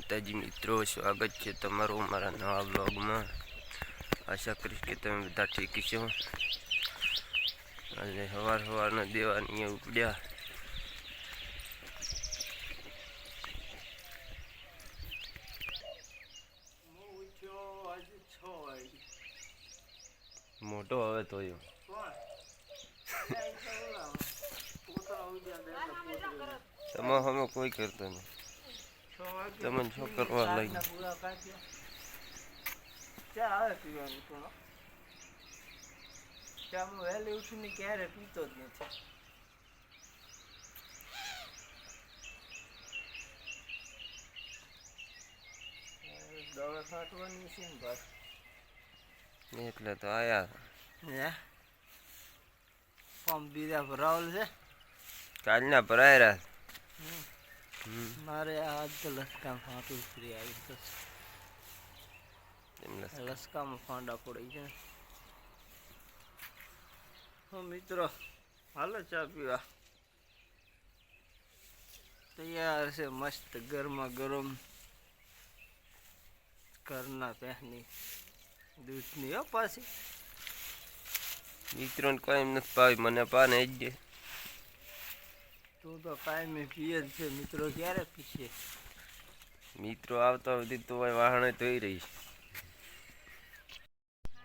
માતાજી મિત્રો, સ્વાગત છે તમારું અમારા નવા બ્લોગમાં। આશા કરીશ કે તમે બધા ઠીક છો। આજે સવારના દેવાની ઉપડ્યા। મોટો હવે તો તમે અમે કોઈ કરતા નહીં, તમને શું કરવા લાગી? વહેલી ઉઠીને ક્યારે પીતો જ નથી। દવા છાંટવાની છે ને બસ, એટલે તો આયા ફોર્મ બીજા ભરાવેલ છે, કાલના ભરાયેલા। મારે આજ તો લસકામાં ફાંટું ફ્રી આવી તો લસકામાં ફાંડા પડી છે। મિત્રો હાલો ચા પીવા, તૈયાર છે મસ્ત ગરમા ગરમ ઘરના પહેની દૂધની હો પાછી। મિત્રોને કોઈ એમ નથી પાવી, મને પાને જ દે। તું તો કાયમી પીએ જ છે, મિત્રો ક્યારે પીશે? મિત્રો આવતા સુધી તો વાહણે ધોઈ રહીશ।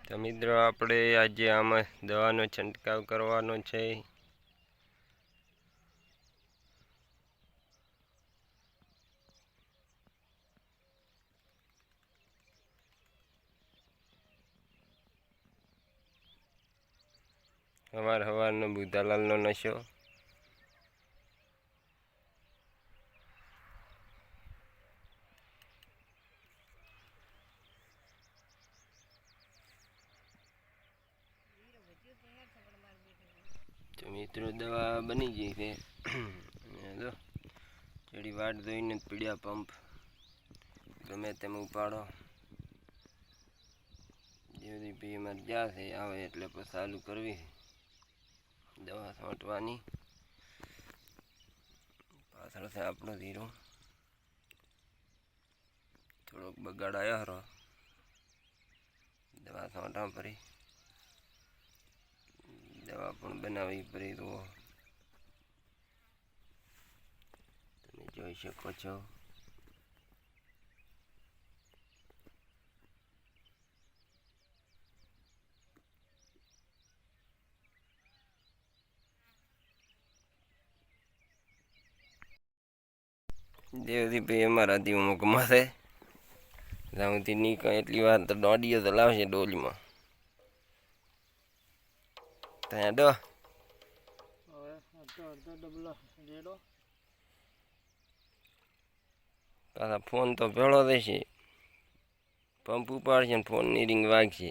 તો મિત્રો આપણે આજે આમાં દવાનો છંટકાવ કરવાનો છે। સવારનો બુધાલાલનો નશો। તો મિત્રો દવા બની ગઈ છે, જો થોડી વાટ જોઈને પીડ્યા પંપ ગમે તેમ ઉપાડો। જેવી બી અમારે જ્યાં છે આવે એટલે પછી ચાલુ કરવી દવા છાંટવાની। પાછળ છે આપણો ધીરો, થોડોક બગાડ આવ્યો હરો, દવા છાંટા પડી, દવા પણ બનાવવી પડી। તો તમે જોઈ શકો છો। દેવદીભાઈ અમારાથી ઊંઘમાં છે, જ્યાંથી નીકળે એટલી વાર તો દોડીએ તો લાવશે ડોલમાં। ત્યાં ડો પાછા ફોન તો ભેળો રહેશે, પંપ ઉપાડશે ને ફોનની રિંગ વાગશે।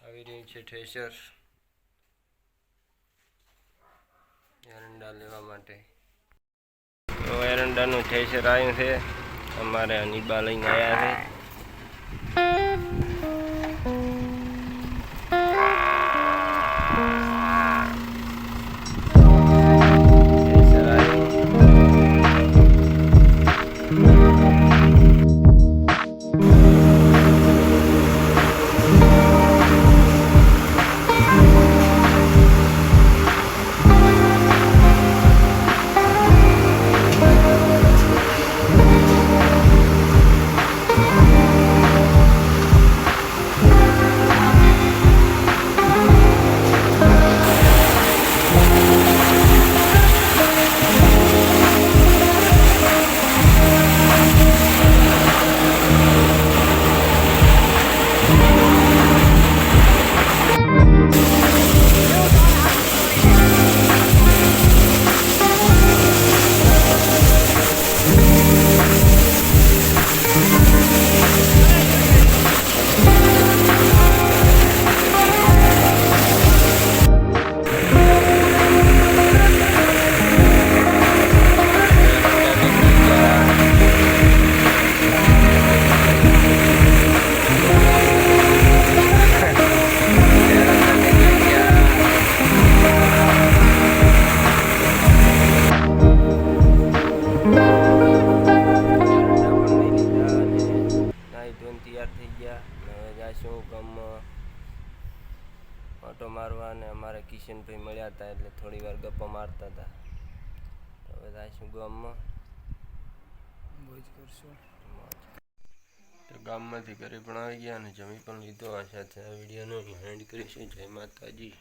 આવી રહ્યું છે થ્રેશર એરંડા લેવા માટે। તો એરંડાનું થેસર આવ્યું છે, અમારે અનીબા લઈને આવ્યા છે. થેસર આવ્યું. તૈયાર થઈ ગયા. હવે જાશું ગામમાં ઓટો મારવા, અને અમારે કિશનભાઈ મળ્યા હતા એટલે થોડી વાર ગપ્પા મારતા હતા. હવે જાશું ગામમાં, મોજ કરશું. તો ગામમાંથી ઘરે પણ આવી ગયા અને જમી પણ લીધો. આ સાથે આ વિડીયોનો એન્ડ કરીશું. જય માતાજી.